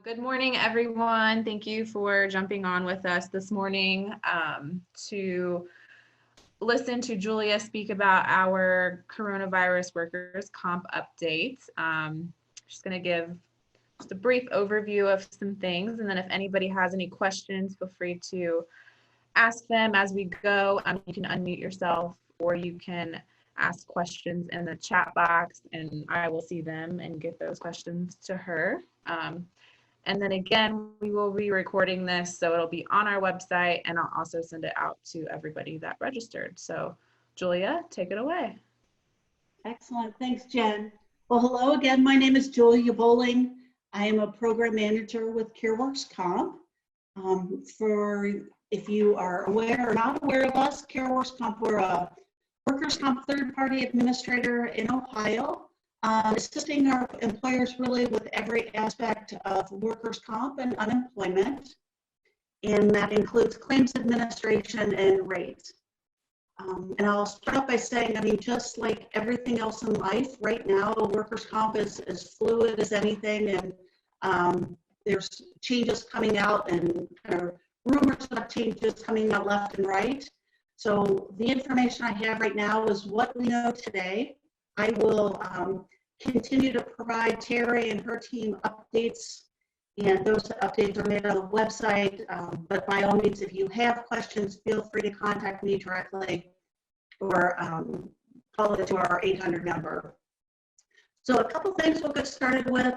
Good morning, everyone. Thank you for jumping on with us this morning to listen to Julia speak about our coronavirus workers comp updates. Just going to give just a brief overview of some things, and then if anybody has any questions, feel free to ask them as we go. You can unmute yourself, or you can ask questions in the chat box, and I will see them and get those questions to her. And then again, we will be recording this, so it'll be on our website, and I'll also send it out to everybody that registered. So Julia, take it away. Excellent, thanks Jen. Well, hello again, my name is Julia Bowling. I am a program manager with CareWorks Comp. If you are aware or not aware of us, CareWorks Comp, we're a workers' comp third-party administrator in Ohio. Assisting our employers really with every aspect of workers' comp and unemployment, and that includes claims administration and rates. And I'll start off by saying, I mean, just like everything else in life, right now, workers' comp is as fluid as anything, and there's changes coming out and kind of rumors of changes coming out left and right. So the information I have right now is what we know today. I will continue to provide Terry and her team updates, and those updates are made on the website, but by all means, if you have questions, feel free to contact me directly or call it to our 800 number. So a couple things we'll get started with,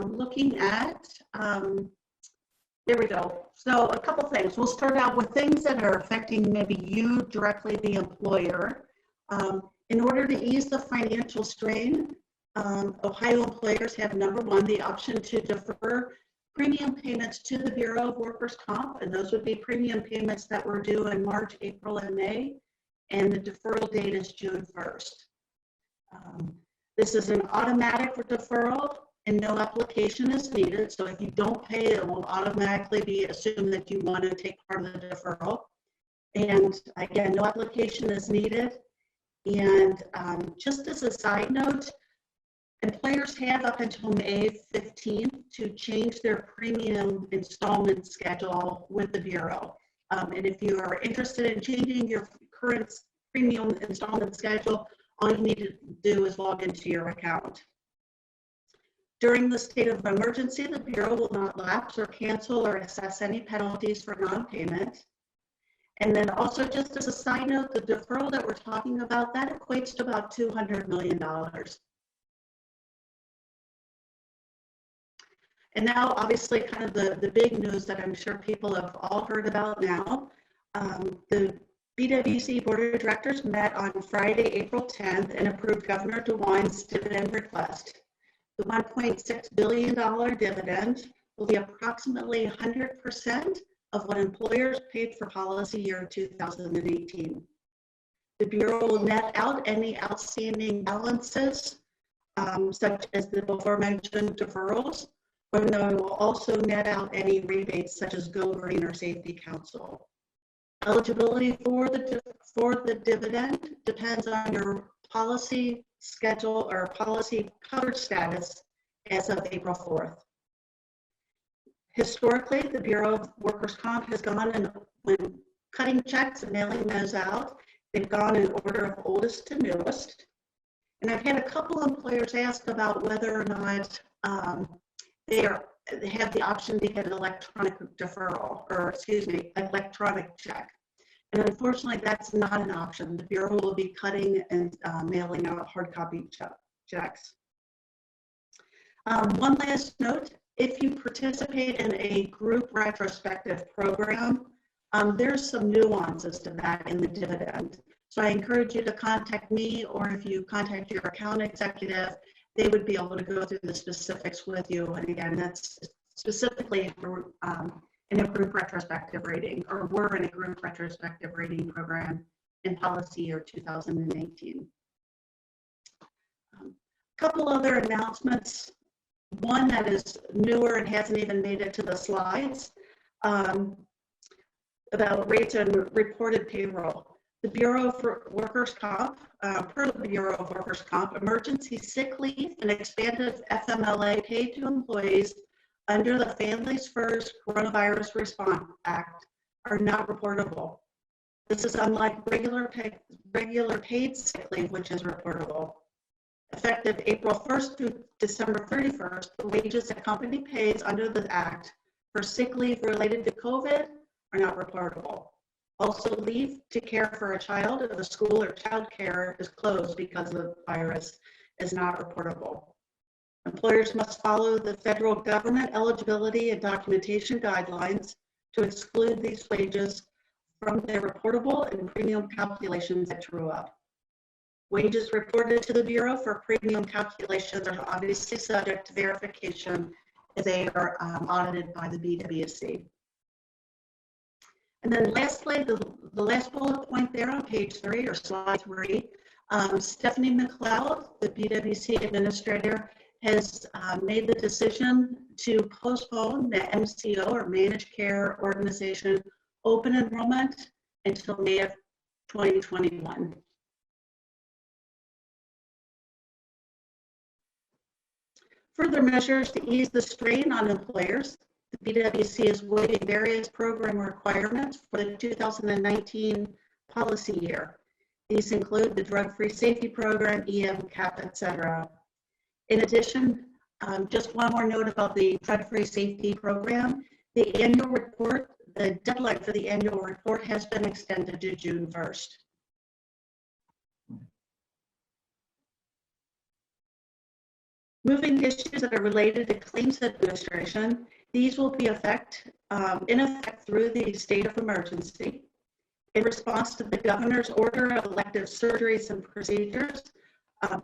looking at, there we go. So a couple things. We'll start out with things that are affecting maybe you directly, the employer. In order to ease the financial strain, Ohio employers have, number one, the option to defer premium payments to the Bureau of Workers' Comp, and those would be premium payments that were due in March, April, and May, and the deferral date is June 1st. This is an automatic deferral, and no application is needed, so if you don't pay, it will automatically be assumed that you want to take part of the deferral. And again, no application is needed. And just as a side note, employers have up until May 15th to change their premium installment schedule with the Bureau. And if you are interested in changing your current premium installment schedule, all you need to do is log into your account. During the state of emergency, the Bureau will not lapse or cancel or assess any penalties for non-payment. And then also, just as a side note, the deferral that we're talking about, that equates to about $200 million. And now, obviously, kind of the big news that I'm sure people have all heard about now, the BWC Board of Directors met on Friday, April 10th, and approved Governor DeWine's dividend request. The $1.6 billion dividend will be approximately 100% of what employers paid for policy year 2018. The Bureau will net out any outstanding balances, such as the before mentioned deferrals, and they will also net out any rebates such as Go Green or Safety Council. Eligibility for the dividend depends on your policy schedule or policy coverage status as of April 4th. Historically, the Bureau of Workers' Comp has gone, and when cutting checks and mailing those out, they've gone in order of oldest to newest. And I've had a couple employers ask about whether or not they have the option to get an electronic deferral, or excuse me, electronic check. And unfortunately, that's not an option. The Bureau will be cutting and mailing out hard copy checks. One last note, if you participate in a group retrospective program, there's some nuances to that in the dividend. So I encourage you to contact me, or if you contact your account executive, they would be able to go through the specifics with you. And again, that's specifically in a group retrospective rating, or we're in a group retrospective rating program in policy year 2018. A couple other announcements. One that is newer and hasn't even made it to the slides, about rates and reported payroll. The Bureau for Workers' Comp, per the Bureau of Workers' Comp, emergency sick leave and expanded FMLA paid to employees under the Families First Coronavirus Response Act are not reportable. This is unlike regular paid sick leave, which is reportable. Effective April 1st through December 31st, the wages a company pays under the Act for sick leave related to COVID are not reportable. Also, leave to care for a child if the school or child care is closed because of the virus is not reportable. Employers must follow the federal government eligibility and documentation guidelines to exclude these wages from their reportable and premium calculations at true-up. Wages reported to the Bureau for premium calculations are obviously subject to verification if they are audited by the BWC. And then lastly, the last bullet point there on page 3 or slide 3, Stephanie McLeod, the BWC administrator, has made the decision to postpone the MCO or Managed Care Organization open enrollment until May of 2021. Further measures to ease the strain on employers. The BWC is waiving various program requirements for the 2019 policy year. These include the drug-free safety program, EM, CAP, etc. In addition, just one more note about the drug-free safety program. The annual report, the deadline for the annual report has been extended to June 1st. Moving to issues that are related to claims administration, these will be in effect through the state of emergency. In response to the governor's order of elective surgeries and procedures,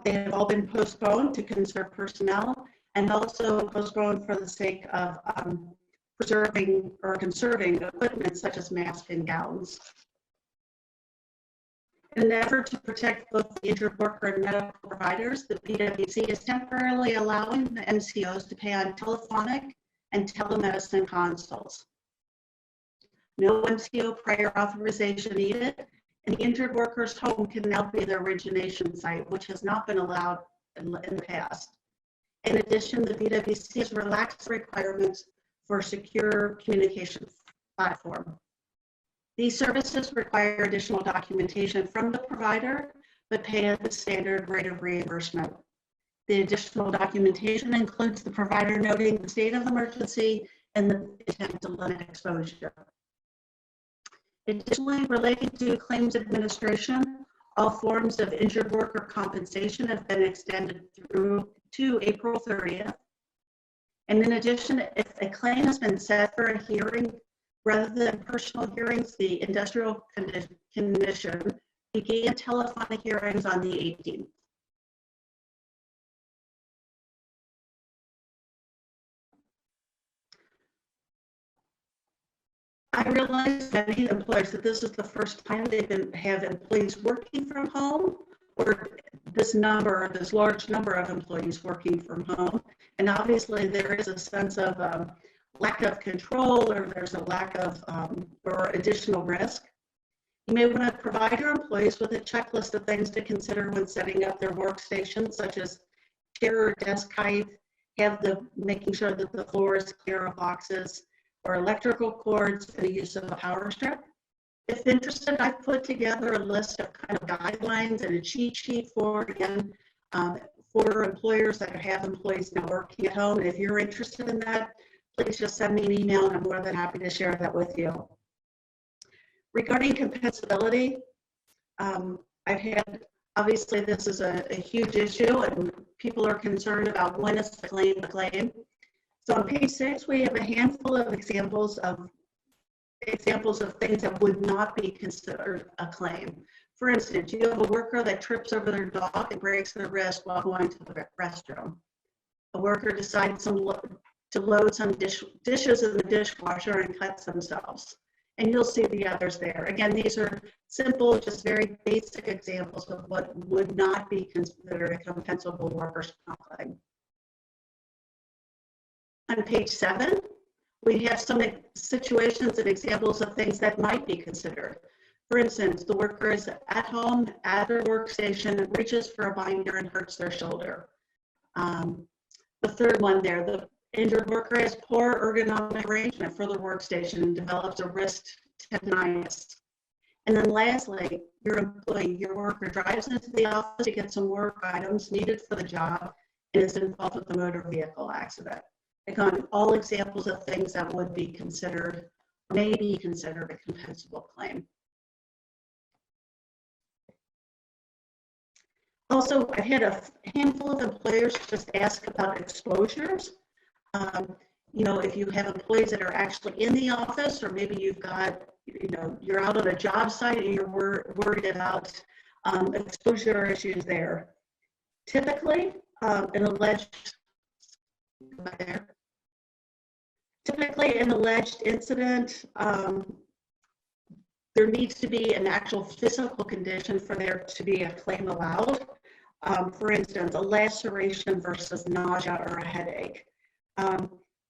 they have all been postponed to conserve personnel and also postponed for the sake of preserving or conserving equipment such as masks and gowns. In an effort to protect both the injured worker and medical providers, the BWC is temporarily allowing the MCOs to pay on telephonic and telemedicine consults. No MCO prior authorization needed, and the injured worker's home can now be the origination site, which has not been allowed in the past. In addition, the BWC has relaxed requirements for secure communication platform. These services require additional documentation from the provider, but pay at the standard rate of reimbursement. The additional documentation includes the provider noting the state of emergency and the intent to limit exposure. Additionally, relating to claims administration, all forms of injured worker compensation have been extended through to April 30th. And in addition, if a claim has been set for a hearing, rather than personal hearings, the Industrial Commission began telephonic hearings on the 18th. I realize many employers that this is the first time they've have employees working from home, or this large number of employees working from home. And obviously there is a sense of lack of control, or there's a lack of or additional risk. You may want to provide your employees with a checklist of things to consider when setting up their workstations, such as chair or desk height, making sure that the floor is clear of boxes or electrical cords, and the use of a power strip. If interested, I've put together a list of kind of guidelines and a cheat sheet for employers that have employees now working at home. And if you're interested in that, please just send me an email and I'm more than happy to share that with you. Regarding compensability, obviously this is a huge issue and people are concerned about when is the claim a claim. So on page 6, we have a handful of examples of things that would not be considered a claim. For instance, you have a worker that trips over their dog and breaks their wrist while going to the restroom. A worker decides to load some dishes in the dishwasher and cuts themselves. And you'll see the others there. Again, these are simple, just very basic examples of what would not be considered a compensable workers' comp claim. On page 7, we have some situations and examples of things that might be considered. For instance, the worker is at home at their workstation and reaches for a binder and hurts their shoulder. The third one there, Injured worker has poor ergonomic arrangement for the workstation and develops a wrist tendinitis. And then lastly, your employee, your worker drives into the office to get some work items needed for the job and is involved with a motor vehicle accident. Again, all examples of things that would be considered, may be considered a compensable claim. Also, I've had a handful of employers just ask about exposures. You know, if you have employees that are actually in the office, or maybe you've got, you know, you're out on a job site and you're worried about exposure issues there. Typically, an alleged incident, there needs to be an actual physical condition for there to be a claim allowed. For instance, a laceration versus nausea or a headache.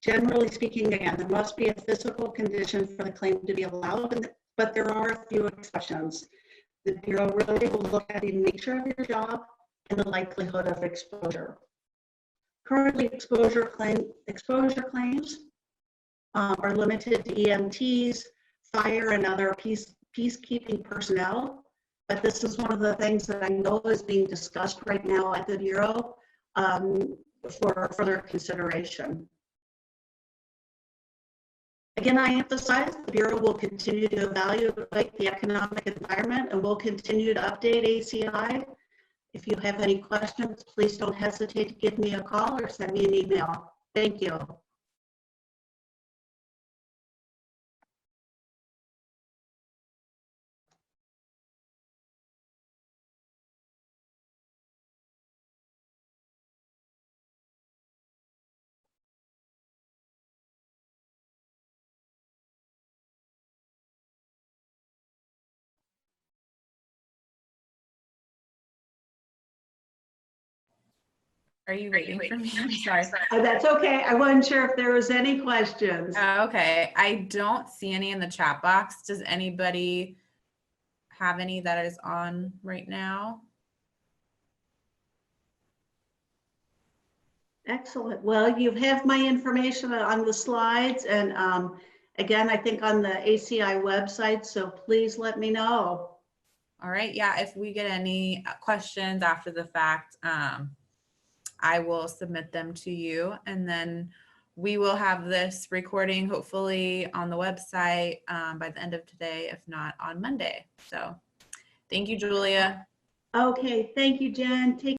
Generally speaking, again, there must be a physical condition for the claim to be allowed, but there are a few exceptions. The Bureau really will look at the nature of your job and the likelihood of exposure. Currently, exposure claims are limited to EMTs, fire, and other peacekeeping personnel. But this is one of the things that I know is being discussed right now at the Bureau for further consideration. Again, I emphasize the Bureau will continue to evaluate the economic environment and will continue to update ACI. If you have any questions, please don't hesitate to give me a call or send me an email. Thank you. Are you waiting for me? I'm sorry. That's okay. I wasn't sure if there was any questions. Okay, I don't see any in the chat box. Does anybody have any that is on right now? Excellent. Well, you have my information on the slides, and again, I think on the ACI website, so please let me know. All right, yeah, if we get any questions after the fact, I will submit them to you, and then we will have this recording hopefully on the website by the end of today, if not on Monday. So thank you, Julia. Okay, thank you, Jen. Take